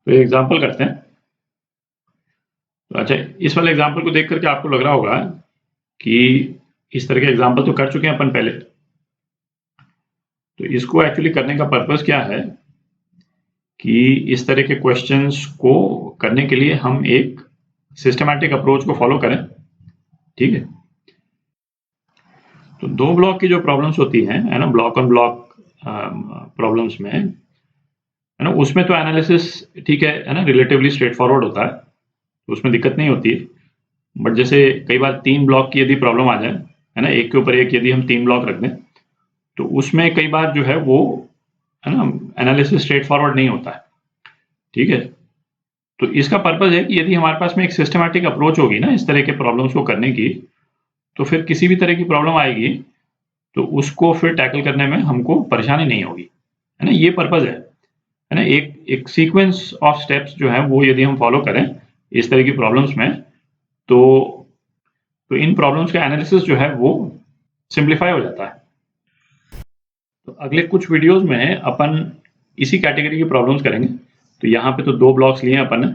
तो ये एग्जाम्पल करते हैं। तो अच्छा, इस वाले एग्जाम्पल को देख करके आपको लग रहा होगा कि इस तरह के एग्जाम्पल तो कर चुके हैं अपन पहले। तो इसको एक्चुअली करने का पर्पस क्या है कि इस तरह के क्वेश्चंस को करने के लिए हम एक सिस्टमैटिक अप्रोच को फॉलो करें। ठीक है, तो दो ब्लॉक की जो प्रॉब्लम्स होती हैं, है ना, ब्लॉक ऑन ब्लॉक प्रॉब्लम्स में, है ना, उसमें तो एनालिसिस ठीक है ना, रिलेटिवली स्ट्रेट फॉरवर्ड होता है, तो उसमें दिक्कत नहीं होती है। बट जैसे कई बार 3 ब्लॉक की यदि प्रॉब्लम आ जाए, है ना, एक के ऊपर एक यदि हम 3 ब्लॉक रख दें, तो उसमें कई बार जो है वो, है ना, एनालिसिस स्ट्रेट फॉरवर्ड नहीं होता है। ठीक है, तो इसका पर्पस है कि यदि हमारे पास में एक सिस्टमैटिक अप्रोच होगी ना इस तरह के प्रॉब्लम्स को करने की, तो फिर किसी भी तरह की प्रॉब्लम आएगी तो उसको फिर टैकल करने में हमको परेशानी नहीं होगी, है ना, ये पर्पस है ना। एक एक सीक्वेंस ऑफ स्टेप्स जो है वो यदि हम फॉलो करें इस तरह की प्रॉब्लम्स में, तो इन प्रॉब्लम्स का एनालिसिस जो है वो सिंप्लीफाई हो जाता है। तो अगले कुछ वीडियोस में अपन इसी कैटेगरी की प्रॉब्लम्स करेंगे। तो यहाँ पे तो 2 ब्लॉक्स लिए हैं अपन ने,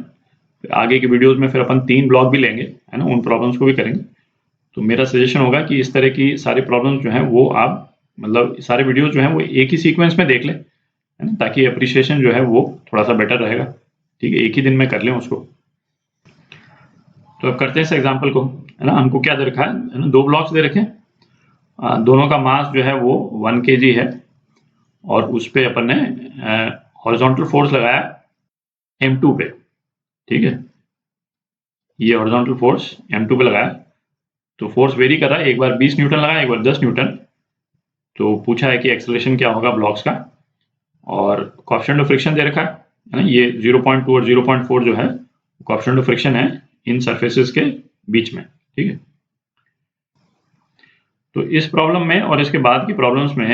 फिर आगे के वीडियोस में फिर अपन 3 ब्लॉक भी लेंगे, है ना, उन प्रॉब्लम्स को भी करेंगे। तो मेरा सजेशन होगा कि इस तरह की सारी प्रॉब्लम्स जो हैं वो आप, मतलब सारे वीडियोस जो हैं वो एक ही सीक्वेंस में देख लें, है ना, ताकि अप्रिशिएशन जो है वो थोड़ा सा बेटर रहेगा। ठीक है, एक ही दिन में कर लें उसको। तो अब करते हैं इस एग्जाम्पल को, है ना। हमको क्या दे रखा है ना, 2 ब्लॉक्स दे रखे हैं, दोनों का मास जो है वो 1 kg है, और उस पे अपन ने हॉरिजॉन्टल फोर्स लगाया M2 पे। ठीक है, ये हॉरिजॉन्टल फोर्स M2 पे लगाया, तो फोर्स वेरी कर रहा है, एक बार 20 न्यूटन लगाया, एक बार 10 न्यूटन। तो पूछा है कि एक्सेलरेशन क्या होगा ब्लॉक्स का, और कोएफिशिएंट ऑफ फ्रिक्शन दे रखा है ना, ये 0.2 और 0.4 जो है कोएफिशिएंट ऑफ फ्रिक्शन है इन सरफेसेस के बीच में। ठीक है, तो इस प्रॉब्लम में और इसके बाद की प्रॉब्लम्स में,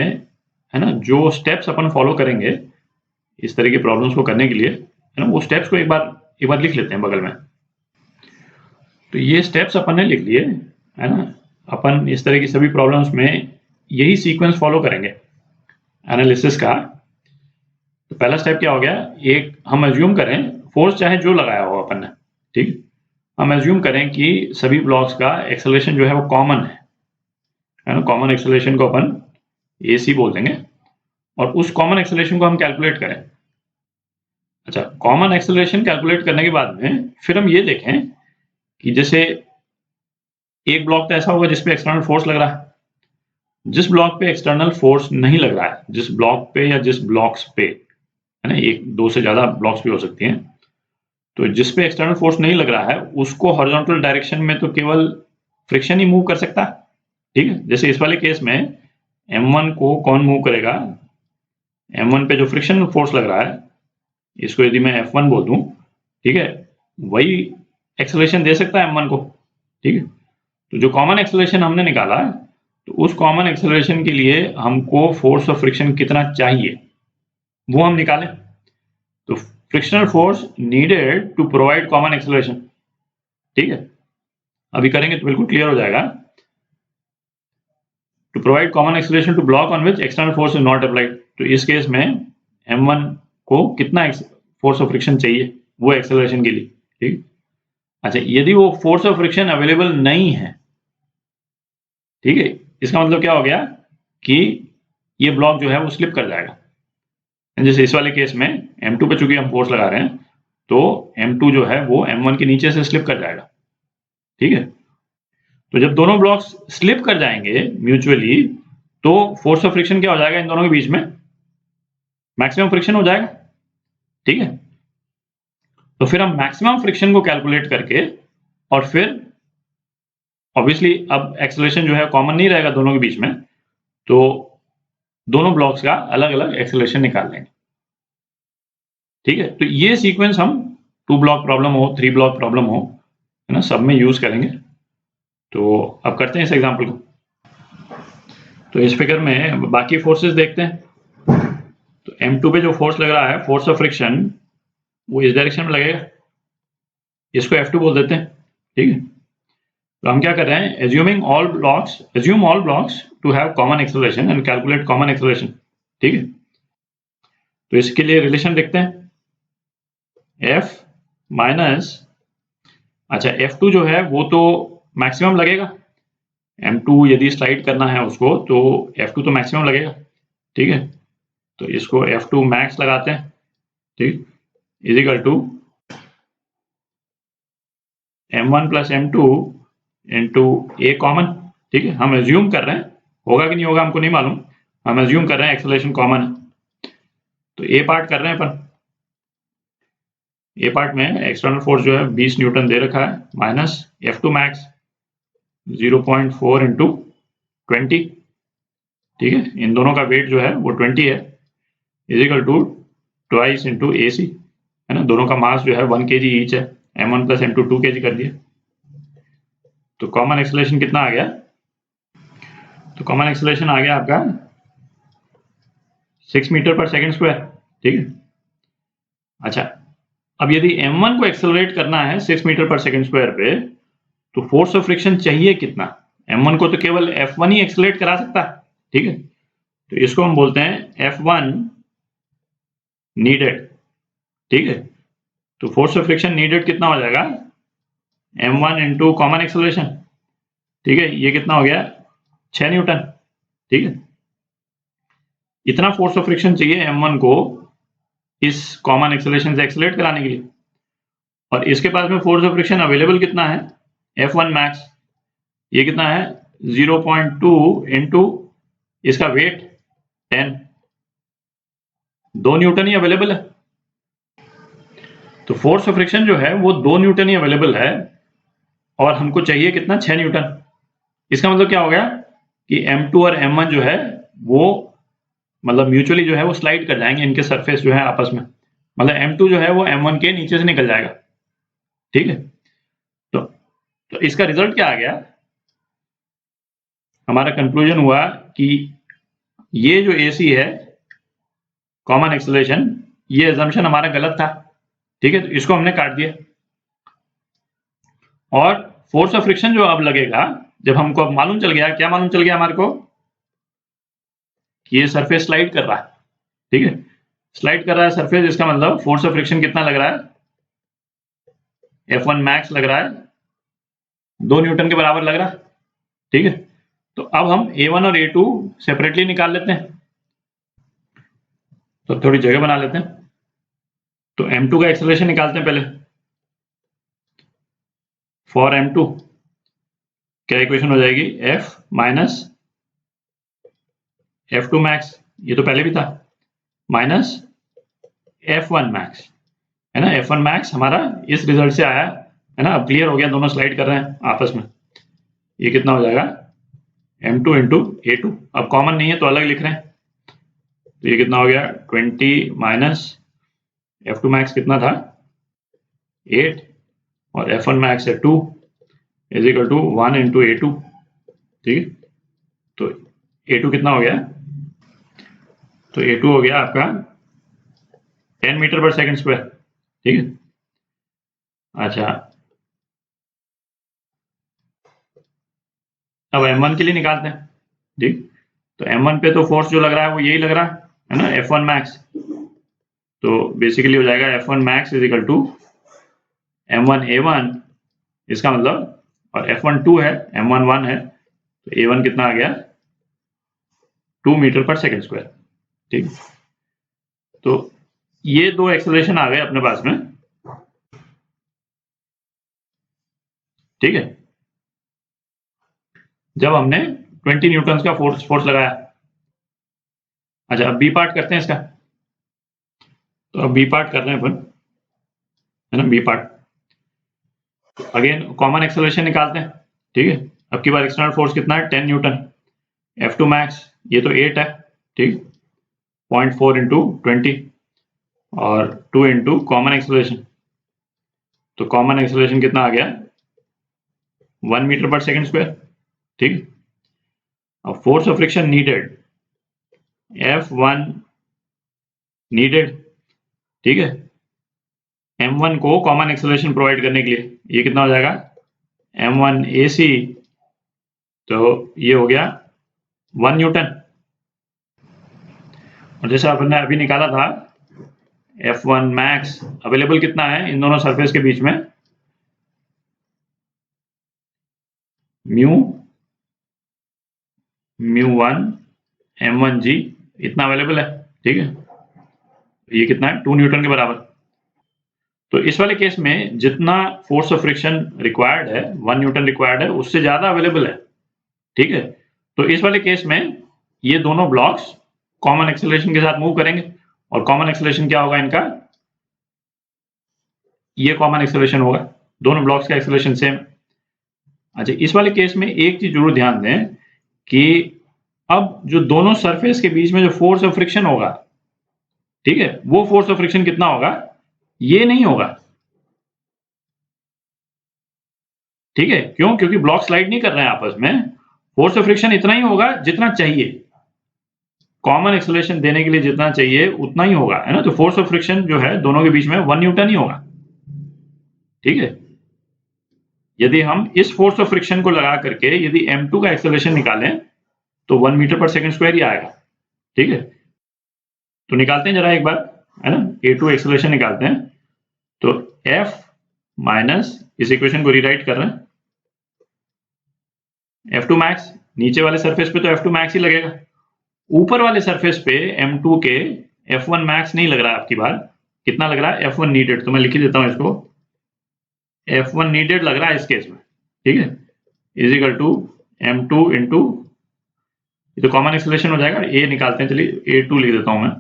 है ना, जो स्टेप्स अपन फॉलो करेंगे इस तरह की प्रॉब्लम्स को करने के लिए, है ना, वो स्टेप्स को एक बार लिख लेते हैं बगल में। तो ये स्टेप्स अपन ने लिख लिए, है ना। अपन इस तरह की सभी प्रॉब्लम्स में यही सीक्वेंस फॉलो करेंगे एनालिसिस का। तो पहला स्टेप क्या हो गया, एक हम एज्यूम करें फोर्स चाहे जो लगाया हो अपन ने, ठीक, हम एज्यूम करें कि सभी ब्लॉक्स का एक्सेलरेशन जो है वो कॉमन है ना, कॉमन एक्सेलरेशन को अपन AC बोल देंगे, और उस कॉमन एक्सेलरेशन को हम कैलकुलेट करें। अच्छा, कॉमन एक्सेलरेशन कैलकुलेट करने के बाद में फिर हम ये देखें कि जैसे एक ब्लॉक तो ऐसा होगा जिसपे एक्सटर्नल फोर्स लग रहा है, जिस ब्लॉक पे एक्सटर्नल फोर्स नहीं लग रहा है, जिस ब्लॉक पे या जिस ब्लॉक्स पे, है ना, एक 2 से ज्यादा ब्लॉक्स भी हो सकती हैं, तो जिस पे एक्सटर्नल फोर्स नहीं लग रहा है उसको हॉरिजॉन्टल डायरेक्शन में तो केवल फ्रिक्शन ही मूव कर सकता है। ठीक है, जैसे इस वाले केस में M1 को कौन मूव करेगा, M1 पे जो फ्रिक्शन फोर्स लग रहा है, इसको यदि मैं F1 बोल दूं, ठीक है, वही एक्सेलरेशन दे सकता है M1 को। ठीक है, तो जो कॉमन एक्सेलरेशन हमने निकाला, तो उस कॉमन एक्सेलरेशन के लिए हमको फोर्स ऑफ फ्रिक्शन कितना चाहिए वो हम निकालें। तो frictional force needed to provide common acceleration. ठीक है, अभी करेंगे तो बिल्कुल क्लियर हो जाएगा। To provide common acceleration to block on which external force is not applied. तो इस केस में M1 को कितना फोर्स ऑफ फ्रिक्शन चाहिए वो एक्सेलरेशन के लिए। ठीक, अच्छा, यदि वो फोर्स ऑफ फ्रिक्शन अवेलेबल नहीं है, ठीक है, इसका मतलब क्या हो गया कि ये ब्लॉक जो है वो स्लिप कर जाएगा। जैसे इस वाले केस में M2 पे चूंकि हम फोर्स लगा रहे हैं, तो M2 जो है वो M1 के नीचे से स्लिप कर जाएगा। ठीक है, तो जब दोनों ब्लॉक्स स्लिप कर जाएंगे म्यूचुअली, तो फोर्स ऑफ फ्रिक्शन क्या हो जाएगा इन दोनों के बीच में, मैक्सिमम फ्रिक्शन हो जाएगा। ठीक है, तो फिर हम मैक्सिमम फ्रिक्शन को कैलकुलेट करके, और फिर ऑब्वियसली अब एक्सेलरेशन जो है कॉमन नहीं रहेगा दोनों के बीच में, तो दोनों ब्लॉक्स का अलग अलग एक्सेलरेशन निकाल लेंगे। ठीक है, तो ये सीक्वेंस हम 2 ब्लॉक प्रॉब्लम हो, 3 ब्लॉक प्रॉब्लम हो, है ना, सब में यूज करेंगे। तो अब करते हैं इस एग्जांपल को। तो इस फिगर में बाकी फोर्सेस देखते हैं। तो M2 पे जो फोर्स लग रहा है, फोर्स ऑफ फ्रिक्शन, वो इस डायरेक्शन में लगेगा, इसको F2 बोल देते हैं। ठीक है, तो हम क्या कर रहे हैं, assume all blocks to have common acceleration and calculate common acceleration. ठीक है, तो इसके लिए रिलेशन देखते हैं। F माइनस, अच्छा F2 जो है वो तो मैक्सिमम लगेगा, M2 यदि स्लाइड करना है उसको तो F2 तो मैक्सिमम लगेगा, ठीक है। तो इसको F2 मैक्स लगाते हैं, ठीक, is equal to M1 plus M2 into a common, ठीक है। हम एज्यूम कर रहे हैं, होगा कि नहीं होगा हमको नहीं मालूम, हम एज्यूम कर रहे हैं एक्सेलरेशन कॉमन है। तो ए पार्ट कर रहे हैं अपन, ए पार्ट में एक्सटर्नल फोर्स जो है 20 न्यूटन दे रखा है, माइनस F2 मैक्स 0.4 इंटू 20, ठीक है। इन दोनों का वेट जो है वो 20 है, is equal to twice into A C, है ना। दोनों का मास जो है 1 kg ईच है, M1 प्लस M2 2 kg कर दिया। तो कॉमन एक्सेलरेशन कितना आ गया, तो कॉमन एक्सेलरेशन आ गया आपका 6 मीटर पर सेकेंड स्क्वायर, ठीक है। अच्छा, अब यदि M1 को एक्सेलरेट करना है 6 मीटर पर सेकेंड स्क्वायर पे, तो फोर्स ऑफ फ्रिक्शन चाहिए कितना। M1 को तो केवल F1 ही एक्सेलरेट करा सकता है, ठीक है। तो इसको हम बोलते हैं F1 नीडेड, ठीक है। तो फोर्स ऑफ फ्रिक्शन नीडेड कितना हो जाएगा, M1 इंटू कॉमन एक्सेलरेशन, ठीक है। ये कितना हो गया 6 न्यूटन, ठीक है। इतना फोर्स ऑफ फ्रिक्शन चाहिए M1 को इस कॉमन एक्सेलरेशन से एक्सेलरेट कराने के लिए, और इसके पास में फोर्स ऑफ फ्रिक्शन अवेलेबल कितना है, F1 मैक्स, ये कितना है 0.2 इंटू इसका वेट 10, 2 न्यूटन ही अवेलेबल है। तो फोर्स ऑफ फ्रिक्शन जो है वो 2 न्यूटन ही अवेलेबल है, और हमको चाहिए कितना 6 न्यूटन। इसका मतलब क्या हो गया कि M2 और M1 जो है वो मतलब म्यूचुअली जो है वो स्लाइड कर जाएंगे, इनके सरफेस जो है आपस में, मतलब M2 जो है वो M1 के नीचे से निकल जाएगा, ठीक है। तो इसका रिजल्ट क्या आ गया, हमारा कंक्लूजन हुआ कि ये जो AC है कॉमन एक्सेलरेशन, ये अजम्पशन हमारा गलत था, ठीक है। तो इसको हमने काट दिया, और फोर्स ऑफ फ्रिक्शन जो अब लगेगा, जब हमको अब मालूम चल गया, क्या मालूम चल गया हमारे को कि ये सरफेस स्लाइड कर रहा है, ठीक है। स्लाइड कर रहा है सरफेस, इसका मतलब फोर्स ऑफ फ्रिक्शन कितना लग रहा है, F1 मैक्स लग रहा है, 2 न्यूटन के बराबर लग रहा है, ठीक है। तो अब हम A1 और A2 सेपरेटली निकाल लेते हैं, तो थोड़ी जगह बना लेते हैं। तो M2 का एक्सेलरेशन निकालते हैं पहले, फॉर M2 क्या इक्वेशन हो जाएगी, F माइनस F2 मैक्स, ये तो पहले भी था, माइनस F1 मैक्स, है ना। F1 मैक्स हमारा इस रिजल्ट से आया है ना। अब क्लियर हो गया, दोनों स्लाइड कर रहे हैं आपस में। ये कितना हो जाएगा M2 इंटू A2, अब कॉमन नहीं है तो अलग लिख रहे हैं। तो ये कितना हो गया 20 माइनस F2 मैक्स कितना था 8, और F1 मैक्स है 2, is equal to 1 into A2, ठीक है। तो A2 कितना हो गया, तो A2 हो गया आपका 10 मीटर पर सेकेंड स्क्वायर, ठीक है। अच्छा, अब M1 के लिए निकालते हैं, ठीक। तो M1 पे तो फोर्स जो लग रहा है वो यही लग रहा है ना, F1 मैक्स। तो बेसिकली हो जाएगा F1 max is equal to M1 A1, इसका मतलब, और F1 2 है, M1 1 है, तो A1 कितना आ गया 2 मीटर पर सेकेंड स्क्वायर, ठीक। तो ये दो एक्सेलरेशन आ गए अपने पास में, ठीक है, जब हमने 20 न्यूटन का फोर्स लगाया। अच्छा, अब बी पार्ट करते हैं इसका, तो अब बी पार्ट कर रहे हैं अपन, है ना। B part again common acceleration निकालते हैं, ठीक है। अब की बार एक्सटर्नल फोर्स कितना है 10 न्यूटन, F2 मैक्स ये तो 8 है, ठीक, 0.4 इंटू 20, और 2 इंटू कॉमन एक्सेलरेशन, तो कॉमन एक्सेलरेशन कितना आ गया 1 मीटर पर सेकेंड स्क्वायर, ठीक। अब force of friction needed F1 needed, ठीक है, M1 को कॉमन एक्सेलरेशन प्रोवाइड करने के लिए, ये कितना हो जाएगा M1 AC, तो ये हो गया 1 न्यूटन। और जैसे आपने अभी निकाला था F1 मैक्स अवेलेबल कितना है इन दोनों सरफेस के बीच में, म्यू1 m1g इतना अवेलेबल है, ठीक है। ये कितना है 2 न्यूटन के बराबर। तो इस वाले केस में जितना फोर्स ऑफ फ्रिक्शन रिक्वायर्ड है 1 न्यूटन रिक्वायर्ड है उससे ज्यादा अवेलेबल है, ठीक है। तो इस वाले केस में ये दोनों ब्लॉक्स कॉमन एक्सेलरेशन के साथ मूव करेंगे और कॉमन एक्सेलरेशन क्या होगा इनका, ये कॉमन एक्सेलरेशन होगा, दोनों ब्लॉक्स का एक्सेलरेशन सेम। अच्छा इस वाले केस में एक चीज जरूर ध्यान दें कि अब जो दोनों सरफेस के बीच में जो फोर्स ऑफ फ्रिक्शन होगा, ठीक है, वो फोर्स ऑफ फ्रिक्शन कितना होगा, ये नहीं होगा, ठीक है। क्यों? क्योंकि ब्लॉक स्लाइड नहीं कर रहे हैं आपस में, फोर्स ऑफ फ्रिक्शन इतना ही होगा जितना चाहिए, कॉमन एक्सेलरेशन देने के लिए जितना चाहिए उतना ही होगा, है ना। तो फोर्स ऑफ फ्रिक्शन जो है दोनों के बीच में 1 न्यूटन ही होगा, ठीक है। यदि हम इस फोर्स ऑफ फ्रिक्शन को लगा करके यदि m2 का एक्सेलरेशन निकालें तो 1 मीटर पर सेकंड स्क्वायर ही आएगा, ठीक है। तो निकालते हैं जरा एक बार, है ना, a2 एक्सेलरेशन निकालते हैं। तो f माइनस इस इक्वेशन को रीराइट कर रहे हैं, F2 मैक्स नीचे वाले सरफेस पे तो F2 मैक्स ही लगेगा, ऊपर वाले सरफेस पे M2 के F1 मैक्स नहीं लग रहा है आपकी बार, कितना लग रहा है F1 नीडेड। तो मैं लिख ही देता हूं इसको, F1 नीडेड लग रहा है इस केस में, ठीक है, is equal to M2 into, ये तो कॉमन एक्सेलरेशन हो जाएगा, a निकालते हैं, चलिए a2 लिख देता हूं मैं।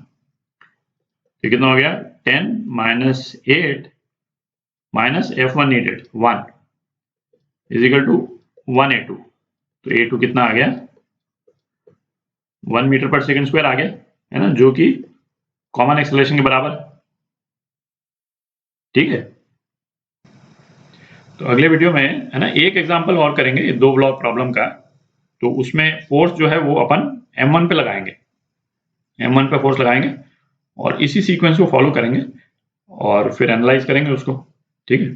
तो कितना हो गया 10 minus 8 minus F1 needed 1 is equal to 1a2। तो a2 कितना आ गया 1 मीटर पर सेकंड स्क्वायर आ गया, है ना, जो कि कॉमन एक्सेलरेशन के बराबर, ठीक है। तो अगले वीडियो में, है ना, एक एग्जांपल और करेंगे 2 ब्लॉक प्रॉब्लम का। तो उसमें फोर्स जो है वो अपन M1 पे लगाएंगे, M1 पे फोर्स लगाएंगे और इसी सीक्वेंस को फॉलो करेंगे और फिर एनालाइज करेंगे उसको, ठीक है।